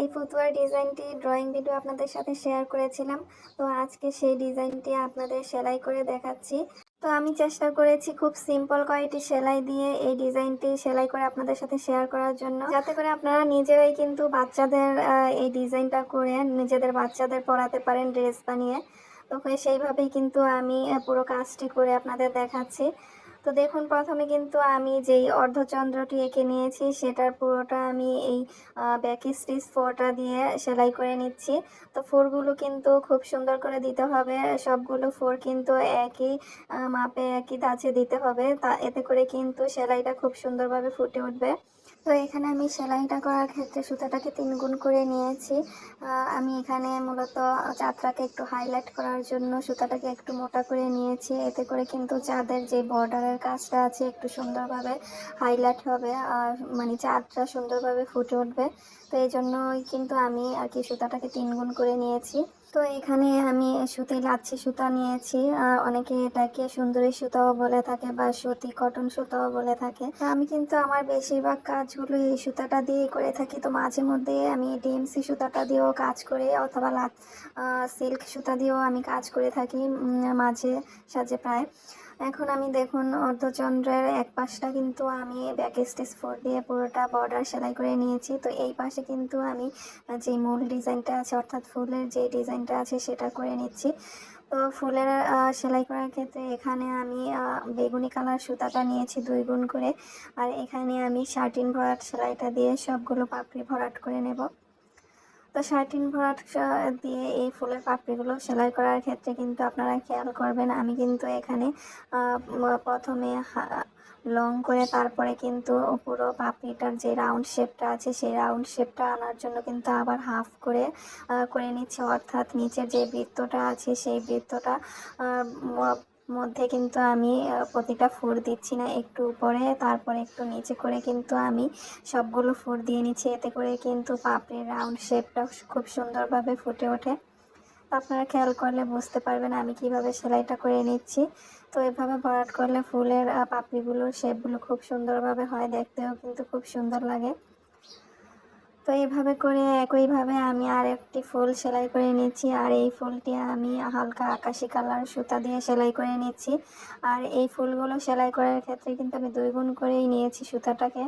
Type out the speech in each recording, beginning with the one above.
এই ফতুয়ার ডিজাইনটি drawing video আপনাদের সাথে শেয়ার করেছিলাম। তো আজকে সেই ডিজাইনটি আপনাদের সেলাই করে দেখাচ্ছি। তো আমি চেষ্টা করেছি খুব সিম্পল কয়েকটি সেলাই দিয়ে এই ডিজাইনটি সেলাই করে আপনাদের সাথে শেয়ার করার জন্য, যাতে করে আপনারা নিজেরাই কিন্তু বাচ্চাদের এই ডিজাইনটা করে নিজেদের বাচ্চাদের পরাতে পারেন ড্রেস বানিয়ে। তো সেইভাবেই কিন্তু আমি পুরো কাজটি করে আপনাদের দেখাচ্ছি। তো দেখুন, প্রথমে কিন্তু আমি যেই অর্ধচন্দ্রটি এঁকে নিয়েছি সেটার পুরোটা আমি এই ব্যাক স্টিচ ফোরটা দিয়ে সেলাই করে নিচ্ছি। তো ফোরগুলো কিন্তু খুব সুন্দর করে দিতে হবে, সবগুলো ফোর কিন্তু একই মাপে একই ধাঁচে দিতে হবে, এতে করে কিন্তু সেলাইটা খুব সুন্দরভাবে ফুটে উঠবে। তো এখানে আমি সেলাইটা করার ক্ষেত্রে সুতাটাকে 3 গুণ করে নিয়েছি। আমি এখানে মূলত চাদরাকে একটু হাইলাইট করার জন্য সুতাটাকে একটু মোটা করে নিয়েছি, এতে করে কিন্তু চাঁদের যে বর্ডারের কাজটা আছে একটু সুন্দরভাবে হাইলাইট হবে আর মানে চাঁদটা সুন্দরভাবে ফুটে উঠবে। তো এই জন্যই কিন্তু আমি আর কি সুতাটাকে 3 গুণ করে নিয়েছি। তো এখানে আমি সুতি লাচ্ছি সুতা নিয়েছি, অনেকে এটাকে সুন্দরী সুতাও বলে থাকে বা সুতি কটন সুতাও বলে থাকে। তো আমি কিন্তু আমার বেশিরভাগ কাজগুলো এই সুতাটা দিয়েই করে থাকি। তো মাঝে মধ্যে আমি ডিএমসি সুতাটা দিয়েও কাজ করি, অথবা সিল্ক সুতা দিয়েও আমি কাজ করে থাকি মাঝে সাঝে প্রায়। এখন আমি দেখুন অর্ধচন্দ্রের এক পাশটা কিন্তু আমি ব্যাক স্টিচ ফোর দিয়ে পুরোটা বর্ডার সেলাই করে নিয়েছি। তো এই পাশে কিন্তু আমি যে মূল ডিজাইনটা আছে অর্থাৎ ফুলের যে ডিজাইনটা আছে সেটা করে নিচ্ছি। তো ফুলের সেলাই করার ক্ষেত্রে এখানে আমি বেগুনি কালার সুতাটা নিয়েছি 2 গুণ করে, আর এখানে আমি 13 ভরাট সেলাইটা দিয়ে সবগুলো পাপড়ি ভরাট করে নেব। তো 13 ভরাট দিয়ে এই ফুলের পাপড়িগুলো সেলাই করার ক্ষেত্রে কিন্তু আপনারা খেয়াল করবেন, আমি কিন্তু এখানে প্রথমে লং করে তারপরে কিন্তু পুরো পাপড়িটার যে রাউন্ড শেপটা আছে সেই রাউন্ড শেপটা আনার জন্য কিন্তু আবার হাফ করে করে নিচ্ছে, অর্থাৎ নিচের যে বৃত্তটা আছে সেই বৃত্তটা মধ্যে কিন্তু আমি প্রতিটা ফুল দিচ্ছি না, একটু উপরে তারপরে একটু নিচে করে কিন্তু আমি সবগুলো ফুল দিয়ে নিচ্ছি, এতে করে কিন্তু পাপড়ির রাউন্ড শেপটা খুব সুন্দরভাবে ফুটে ওঠে। আপনারা খেয়াল করলে বুঝতে পারবেন আমি কিভাবে সেলাইটা করে নিচ্ছি। তো এভাবে ভরাট করলে ফুলের পাপড়িগুলোর শেপগুলো খুব সুন্দরভাবে হয়, দেখতেও কিন্তু খুব সুন্দর লাগে। তো এইভাবে করে একইভাবে আমি আর একটি ফুল সেলাই করে নিচ্ছি, আর এই ফুলটি আমি হালকা আকাশি কালার সুতা দিয়ে সেলাই করে নিচ্ছি। আর এই ফুলগুলো সেলাই করার ক্ষেত্রে কিন্তু আমি 2 গুণ করেই নিয়েছি সুতাটাকে।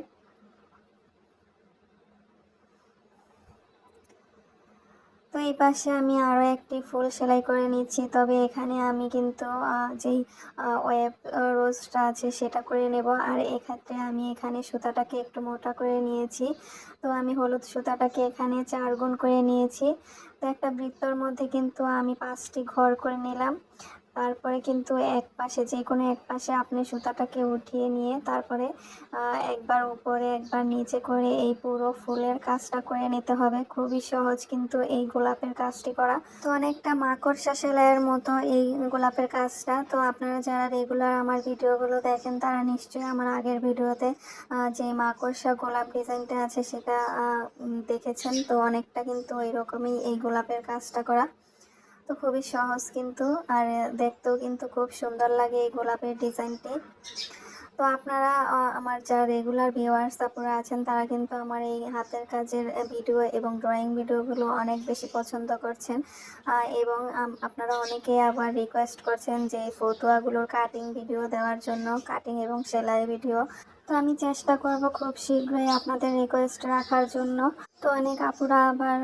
তো এই পাশে আমি আরও একটি ফুল সেলাই করে নিচ্ছি, তবে এখানে আমি কিন্তু যেই ওয়েব রোজটা আছে সেটা করে নেব। আর এক্ষেত্রে আমি এখানে সুতাটাকে একটু মোটা করে নিয়েছি। তো আমি হলুদ সুতাটাকে এখানে 4 গুণ করে নিয়েছি। তো একটা বৃত্তর মধ্যে কিন্তু আমি 5টি ঘর করে নিলাম। তারপরে কিন্তু এক পাশে যে কোনো এক পাশে আপনি সুতাটাকে উঠিয়ে নিয়ে তারপরে একবার উপরে একবার নিচে করে এই পুরো ফুলের কাজটা করে নিতে হবে। খুবই সহজ কিন্তু এই গোলাপের কাজটি করা। তো অনেকটা মাকড়সা সেলাইয়ের মতো এই গোলাপের কাজটা। তো আপনারা যারা রেগুলার আমার ভিডিওগুলো দেখেন তারা নিশ্চয়ই আমার আগের ভিডিওতে যে মাকড়সা গোলাপ ডিজাইনটা আছে সেটা দেখেছেন। তো অনেকটা কিন্তু এরকমই এই গোলাপের কাজটা করা। তো খুবই সহজ কিন্তু, আর দেখতেও কিন্তু খুব সুন্দর লাগে এই গোলাপের ডিজাইনটি। তো আপনারা আমার যারা রেগুলার ভিউয়ার্স আপনারা আছেন তারা কিন্তু আমার এই হাতের কাজের ভিডিও এবং ড্রয়িং ভিডিওগুলো অনেক বেশি পছন্দ করছেন, এবং আপনারা অনেকে আবার রিকোয়েস্ট করছেন যে এই ফতুয়াগুলোর কাটিং ভিডিও দেওয়ার জন্য, কাটিং এবং সেলাই ভিডিও। তো আমি চেষ্টা করব খুব শীঘ্রই আপনাদের রিকোয়েস্ট রাখার জন্য। তো অনেক আপুরা আবার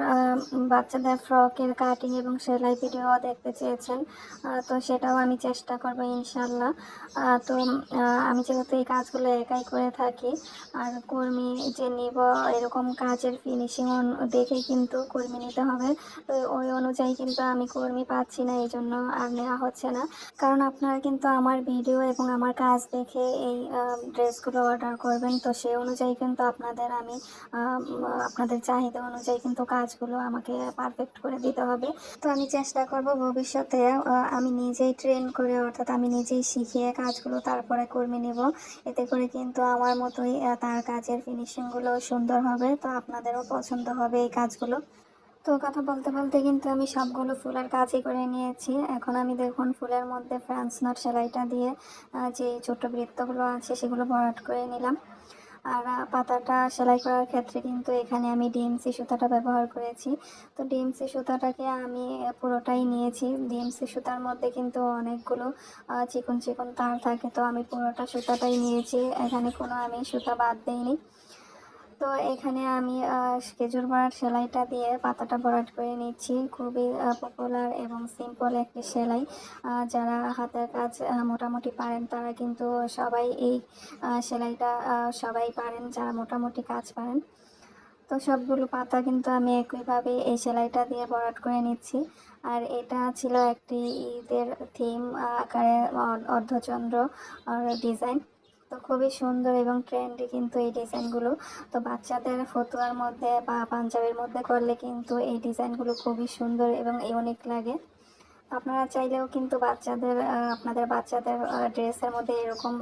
বাচ্চাদের ফ্রকের কাটিং এবং সেলাই ভিডিও দেখতে চেয়েছেন, তো সেটাও আমি চেষ্টা করব ইনশাল্লাহ। তো আমি যেহেতু এই কাজগুলো একাই করে থাকি, আর কর্মী যে নিব এরকম কাজের ফিনিশিং দেখে কিন্তু কর্মী নিতে হবে। তো ওই অনুযায়ী কিন্তু আমি কর্মী পাচ্ছি না, এই জন্য আর নেওয়া হচ্ছে না। কারণ আপনারা কিন্তু আমার ভিডিও এবং আমার কাজ দেখে এই ড্রেসগুলো অর্ডার করবেন, তো সেই অনুযায়ী কিন্তু আমি আপনাদের চাহিদা অনুযায়ী কিন্তু কাজগুলো আমাকে পারফেক্ট করে দিতে হবে। তো আমি চেষ্টা করব ভবিষ্যতে আমি নিজেই ট্রেন করে, অর্থাৎ আমি নিজেই শিখিয়ে কাজগুলো তারপরে কর্মী নেব, এতে করে কিন্তু আমার মতোই তার কাজের ফিনিশিংগুলো সুন্দর হবে, তো আপনাদেরও পছন্দ হবে এই কাজগুলো। তো কথা বলতে বলতে কিন্তু আমি সবগুলো ফুলের কাজই করে নিয়েছি। এখন আমি দেখুন ফুলের মধ্যে ফ্রান্স নট সেলাইটা দিয়ে যে ছোট বৃত্তগুলো আছে সেগুলো ভরাট করে নিলাম। আর পাতাটা সেলাই করার ক্ষেত্রে কিন্তু এখানে আমি ডিএমসি সুতাটা ব্যবহার করেছি। তো ডিএমসি সুতাটাকে আমি পুরোটাই নিয়েছি। ডিএমসি সুতার মধ্যে কিন্তু অনেকগুলো চিকন চিকন তার থাকে, তো আমি পুরোটা সুতাটাই নিয়েছি, এখানে কোনো আমি সুতা বাদ দিইনি। তো এখানে আমি খেজুর ভরাট সেলাইটা দিয়ে পাতাটা ভরাট করে নিচ্ছি। খুবই পপুলার এবং সিম্পল একটি সেলাই। যারা হাতের কাজ মোটামুটি পারেন তারা কিন্তু সবাই এই সেলাইটা সবাই পারেন, যারা মোটামুটি কাজ পারেন। তো সবগুলো পাতা কিন্তু আমি একইভাবে এই সেলাইটা দিয়ে ভরাট করে নিচ্ছি। আর এটা ছিল একটি ঈদের থিম আকারে অর্ধচন্দ্র ডিজাইন। তো খুবই সুন্দর এবং ট্রেন্ডি কিন্তু এই ডিজাইনগুলো। তো বাচ্চাদের ফতুয়ার মধ্যে বা পাঞ্জাবির মধ্যে করলে কিন্তু এই ডিজাইনগুলো খুবই সুন্দর এবং ইউনিক লাগে। আপনারা চাইলেও কিন্তু আপনাদের বাচ্চাদের ড্রেসের মধ্যে এরকম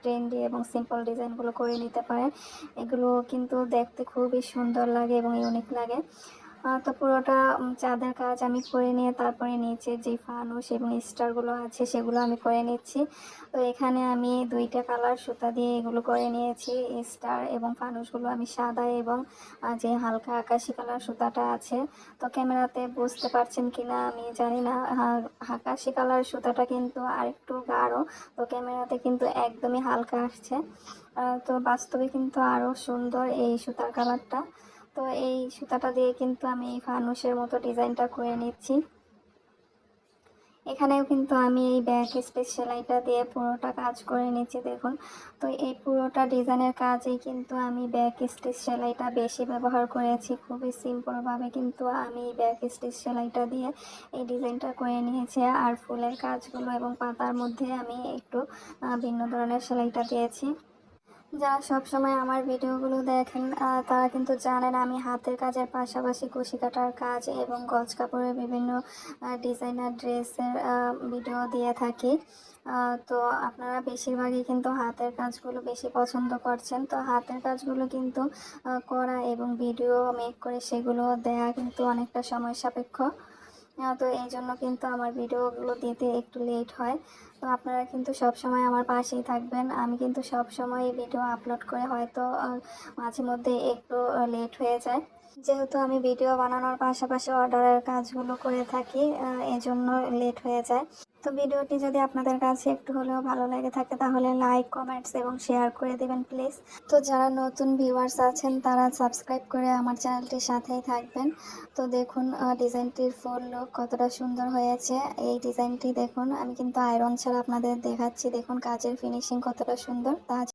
ট্রেন্ডি এবং সিম্পল ডিজাইনগুলো করে নিতে পারেন। এগুলো কিন্তু দেখতে খুবই সুন্দর লাগে এবং ইউনিক লাগে। তো পুরোটা চাঁদের কাজ আমি করে নিয়ে তারপরে নিচের যে ফানুস এবং স্টারগুলো আছে সেগুলো আমি করে নিচ্ছি। তো এখানে আমি 2টা কালার সুতা দিয়ে এগুলো করে নিয়েছি। স্টার এবং ফানুসগুলো আমি সাদা এবং যে হালকা আকাশি কালার সুতাটা আছে। তো ক্যামেরাতে বুঝতে পারছেন কিনা আমি জানি না, আকাশি কালার সুতাটা কিন্তু আরেকটু গাঢ়, তো ক্যামেরাতে কিন্তু একদমই হালকা আসছে। তো বাস্তবে কিন্তু আরও সুন্দর এই সুতার কালারটা। তো এই সুতাটা দিয়ে কিন্তু আমি এই ফানুসের মতো ডিজাইনটা করে নিচ্ছি। এখানেও কিন্তু আমি এই ব্যাক স্পেস সেলাইটা দিয়ে পুরোটা কাজ করে নিচ্ছি, দেখুন। তো এই পুরোটা ডিজাইনের কাজেই কিন্তু আমি ব্যাক স্টিচ সেলাইটা বেশি ব্যবহার করেছি। খুবই সিম্পলভাবে কিন্তু আমি ব্যাক স্টিচ সেলাইটা দিয়ে এই ডিজাইনটা করে নিয়েছি। আর ফুলের কাজগুলো এবং পাতার মধ্যে আমি একটু ভিন্ন ধরনের সেলাইটা দিয়েছি। যারা সবসময় আমার ভিডিওগুলো দেখেন তারা কিন্তু জানেন আমি হাতের কাজের পাশাপাশি কুশি কাটার কাজ এবং গজ কাপড়ের বিভিন্ন ডিজাইনার ড্রেসের ভিডিও দিয়ে থাকি। তো আপনারা বেশিরভাগই কিন্তু হাতের কাজগুলো বেশি পছন্দ করছেন। তো হাতের কাজগুলো কিন্তু করা এবং ভিডিও মেক করে সেগুলো দেয়া কিন্তু অনেকটা সময় সাপেক্ষ। তো এই জন্য কিন্তু আমার ভিডিওগুলো দিতে একটু লেট হয়। তো আপনারা কিন্তু সব সময় আমার পাশেই থাকবেন। আমি কিন্তু সব সময় ভিডিও আপলোড করে হয়তো মাঝে মধ্যে একটু লেট হয়ে যায়, যেহেতু আমি ভিডিও বানানোর পাশাপাশি অর্ডারের কাজগুলো করে থাকি, এজন্য লেট হয়ে যায়। তো ভিডিওটি যদি আপনাদের কাছে একটু হলেও ভালো লেগে থাকে তাহলে লাইক, কমেন্টস এবং শেয়ার করে দেবেন প্লিজ। তো যারা নতুন ভিউয়ার্স আছেন তারা সাবস্ক্রাইব করে আমার চ্যানেলটির সাথেই থাকবেন। তো দেখুন ডিজাইনটির ফুল লুক কতটা সুন্দর হয়েছে। এই ডিজাইনটি দেখুন, আমি কিন্তু আয়রন ছাড়া আপনাদের দেখাচ্ছি। দেখুন কাজের ফিনিশিং কতটা সুন্দর। তা